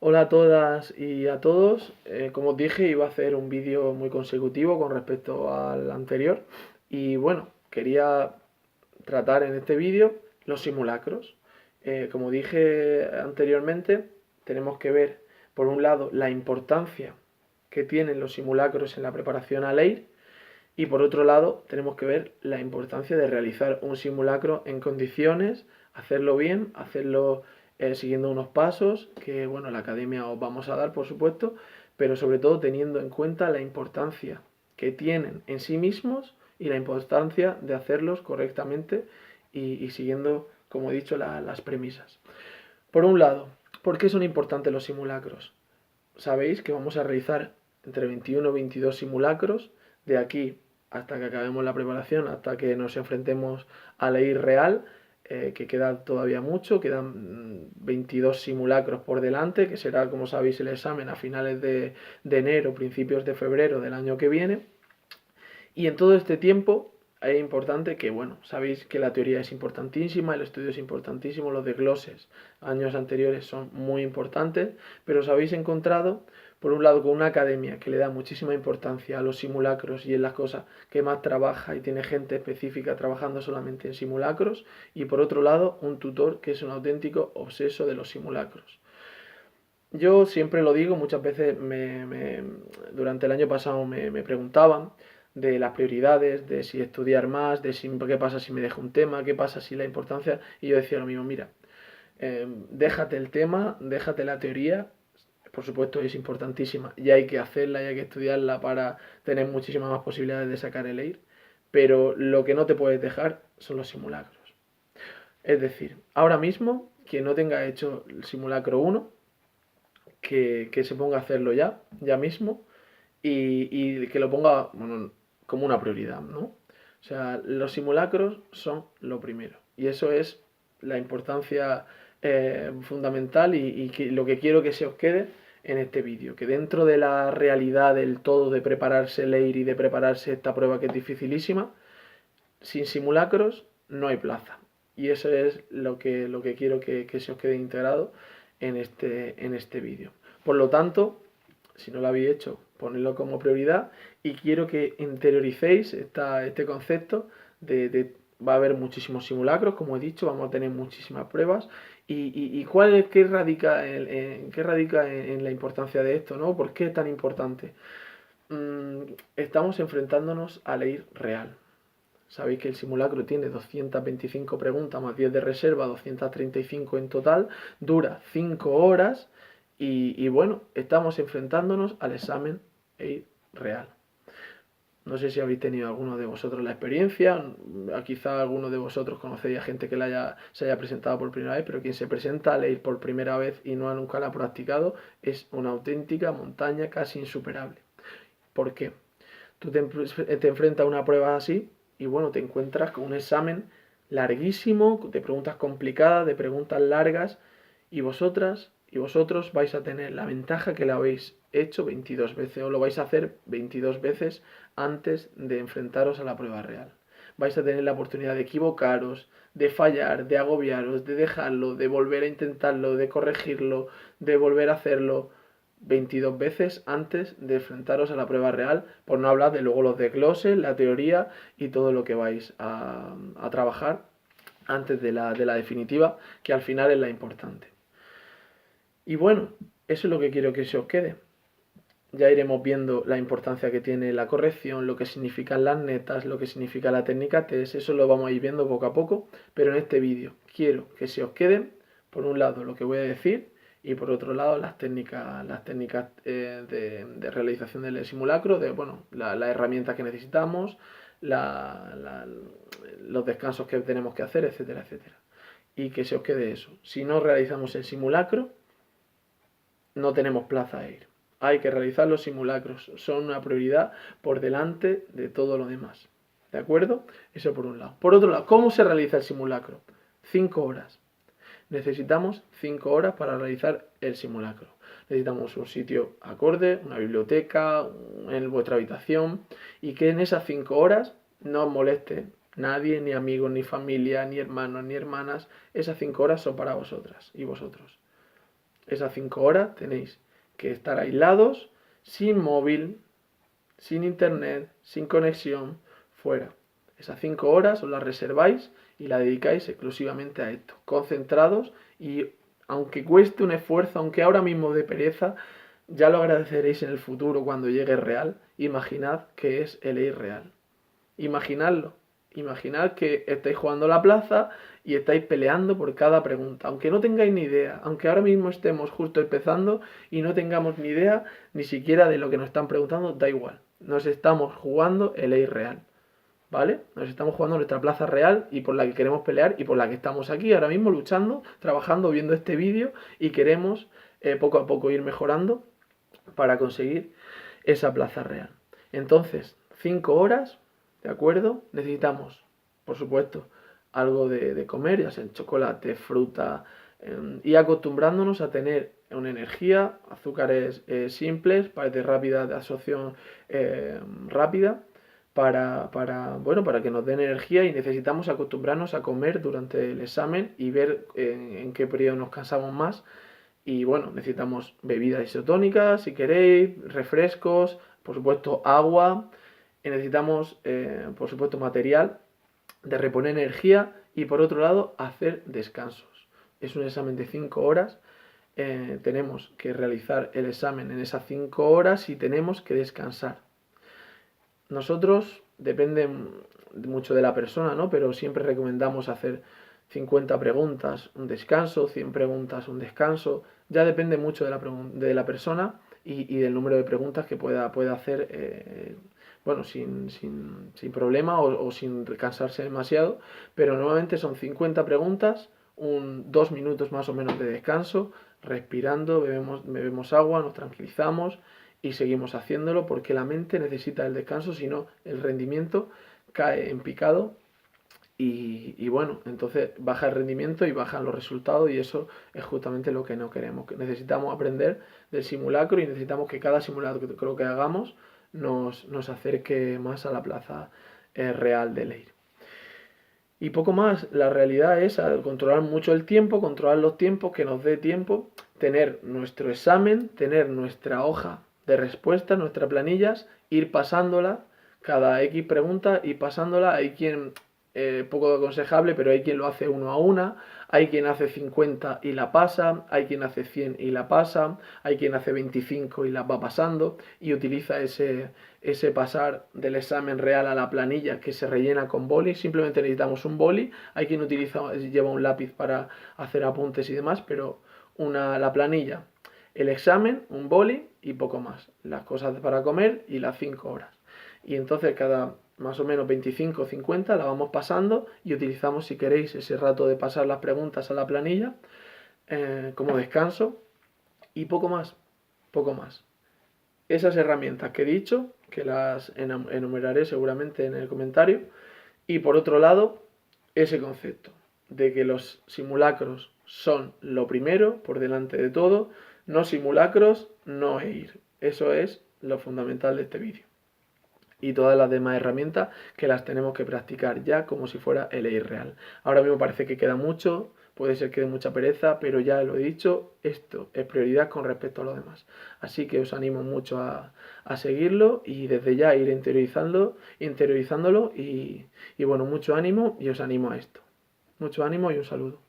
Hola a todas y a todos. Como os dije, iba a hacer un vídeo muy consecutivo con respecto al anterior. Y bueno, quería tratar en este vídeo los simulacros. Como dije anteriormente, tenemos que ver, por un lado, la importancia que tienen los simulacros en la preparación al EIR. Y por otro lado, tenemos que ver la importancia de realizar un simulacro en condiciones, hacerlo bien, hacerlo siguiendo unos pasos que, bueno, la academia os vamos a dar, por supuesto, pero sobre todo teniendo en cuenta la importancia que tienen en sí mismos y la importancia de hacerlos correctamente y siguiendo, como he dicho, las premisas. Por un lado, ¿por qué son importantes los simulacros? Sabéis que vamos a realizar entre 21 y 22 simulacros de aquí hasta que acabemos la preparación, hasta que nos enfrentemos a la IR real, que queda todavía mucho, quedan 22 simulacros por delante, que será, como sabéis, el examen a finales de enero, principios de febrero del año que viene. Y en todo este tiempo es importante que, bueno, sabéis que la teoría es importantísima, el estudio es importantísimo, los desgloses años anteriores son muy importantes, pero os habéis encontrado, por un lado, con una academia que le da muchísima importancia a los simulacros y en las cosas que más trabaja y tiene gente específica trabajando solamente en simulacros, y por otro lado, un tutor que es un auténtico obseso de los simulacros. Yo siempre lo digo, muchas veces durante el año pasado me preguntaban de las prioridades, de si estudiar más, de si, qué pasa si me dejo un tema, qué pasa si la importancia, y yo decía lo mismo, mira, déjate el tema, déjate la teoría, por supuesto es importantísima y hay que hacerla y hay que estudiarla para tener muchísimas más posibilidades de sacar el EIR, pero lo que no te puedes dejar son los simulacros. Es decir, ahora mismo, quien no tenga hecho el simulacro uno que se ponga a hacerlo ya mismo, y que lo ponga, bueno, como una prioridad, ¿no? O sea, los simulacros son lo primero. Y eso es la importancia fundamental y lo que quiero que se os quede en este vídeo. Que dentro de la realidad del todo de prepararse el EIR y de prepararse esta prueba que es dificilísima, sin simulacros no hay plaza. Y eso es lo que quiero que se os quede integrado en este vídeo. Por lo tanto, si no lo habéis hecho, ponedlo como prioridad y quiero que interioricéis este concepto va a haber muchísimos simulacros, como he dicho, vamos a tener muchísimas pruebas y qué radica en la importancia de esto, ¿no? ¿Por qué es tan importante? Estamos enfrentándonos a la ley real. Sabéis que el simulacro tiene 225 preguntas más 10 de reserva, 235 en total, dura 5 horas y bueno, estamos enfrentándonos al examen EIR real. No sé si habéis tenido alguno de vosotros la experiencia, quizá alguno de vosotros conocéis a gente que se haya presentado por primera vez, pero quien se presenta a EIR por primera vez y nunca la ha practicado es una auténtica montaña casi insuperable. ¿Por qué? Tú te enfrentas a una prueba así y bueno, te encuentras con un examen larguísimo, de preguntas complicadas, de preguntas largas, y vosotras y vosotros vais a tener la ventaja que lo habéis hecho 22 veces o lo vais a hacer 22 veces antes de enfrentaros a la prueba real. Vais a tener la oportunidad de equivocaros, de fallar, de agobiaros, de dejarlo, de volver a intentarlo, de corregirlo, de volver a hacerlo 22 veces antes de enfrentaros a la prueba real, por no hablar de luego los desgloses, la teoría y todo lo que vais a trabajar antes de la definitiva, que al final es la importante. Y bueno, eso es lo que quiero que se os quede. Ya iremos viendo la importancia que tiene la corrección, lo que significan las netas, lo que significa la técnica test, eso lo vamos a ir viendo poco a poco, pero en este vídeo quiero que se os queden, por un lado, lo que voy a decir y por otro lado las técnicas de realización del simulacro, bueno, las herramientas que necesitamos, los descansos que tenemos que hacer, etcétera, etcétera. Y que se os quede eso. Si no realizamos el simulacro, no tenemos plaza a ir. Hay que realizar los simulacros, son una prioridad por delante de todo lo demás. ¿De acuerdo? Eso por un lado. Por otro lado, ¿cómo se realiza el simulacro? 5 horas. Necesitamos 5 horas para realizar el simulacro. Necesitamos un sitio acorde, una biblioteca, en vuestra habitación, y que en esas 5 horas no os moleste nadie, ni amigos, ni familia, ni hermanos, ni hermanas. Esas 5 horas son para vosotras y vosotros. esas 5 horas tenéis que estar aislados, sin móvil, sin internet, sin conexión, fuera. Esas 5 horas os las reserváis y la dedicáis exclusivamente a esto, concentrados, y aunque cueste un esfuerzo, aunque ahora mismo de pereza, ya lo agradeceréis en el futuro cuando llegue real. Imaginad que es el real. Imaginadlo. Imaginad que estáis jugando a la plaza y estáis peleando por cada pregunta, aunque no tengáis ni idea, aunque ahora mismo estemos justo empezando y no tengamos ni idea ni siquiera de lo que nos están preguntando, da igual. Nos estamos jugando el real, ¿vale? Nos estamos jugando nuestra plaza real y por la que queremos pelear y por la que estamos aquí ahora mismo luchando, trabajando, viendo este vídeo, y queremos poco a poco ir mejorando para conseguir esa plaza real. Entonces, 5 horas, ¿de acuerdo? Necesitamos, por supuesto, algo de comer, ya sea chocolate, fruta, y acostumbrándonos a tener una energía, azúcares simples, de rápida, de absorción rápida, para que nos den energía, y necesitamos acostumbrarnos a comer durante el examen y ver en qué periodo nos cansamos más. Y bueno, necesitamos bebidas isotónicas, si queréis, refrescos, por supuesto agua, y necesitamos, por supuesto, material de reponer energía, y por otro lado, hacer descansos. Es un examen de 5 horas, tenemos que realizar el examen en esas 5 horas y tenemos que descansar. Nosotros, depende mucho de la persona, ¿no? Pero siempre recomendamos hacer 50 preguntas, un descanso, 100 preguntas, un descanso. Ya depende mucho de la persona y del número de preguntas que pueda hacer, bueno, sin problema o sin cansarse demasiado. Pero normalmente son 50 preguntas, 2 minutos más o menos de descanso, respirando, bebemos agua, nos tranquilizamos y seguimos haciéndolo, porque la mente necesita el descanso, si no el rendimiento cae en picado. Y bueno, entonces baja el rendimiento y bajan los resultados, y eso es justamente lo que no queremos. Que necesitamos aprender del simulacro y necesitamos que cada simulacro que hagamos nos acerque más a la plaza real de Leir. Y poco más, la realidad es controlar mucho el tiempo, controlar los tiempos, que nos dé tiempo, tener nuestro examen, tener nuestra hoja de respuestas, nuestras planillas, ir pasándola, cada X pregunta, ir pasándola. Hay quien, poco aconsejable, pero hay quien lo hace uno a una, hay quien hace 50 y la pasa, hay quien hace 100 y la pasa, hay quien hace 25 y la va pasando, y utiliza ese pasar del examen real a la planilla, que se rellena con boli. Simplemente necesitamos un boli. Hay quien lleva un lápiz para hacer apuntes y demás, pero la planilla, el examen, un boli y poco más. Las cosas para comer y las 5 horas. Y entonces cada más o menos 25 o 50 la vamos pasando, y utilizamos, si queréis, ese rato de pasar las preguntas a la planilla como descanso, y poco más, poco más. Esas herramientas que he dicho, que las enumeraré seguramente en el comentario. Y por otro lado, ese concepto de que los simulacros son lo primero, por delante de todo. No simulacros, no EIR. Eso es lo fundamental de este vídeo. Y todas las demás herramientas que las tenemos que practicar ya como si fuera el EIR real. Ahora mismo parece que queda mucho, puede ser que dé mucha pereza, pero ya lo he dicho, esto es prioridad con respecto a lo demás. Así que os animo mucho a seguirlo y desde ya ir interiorizándolo, y bueno, mucho ánimo, y os animo a esto. Mucho ánimo y un saludo.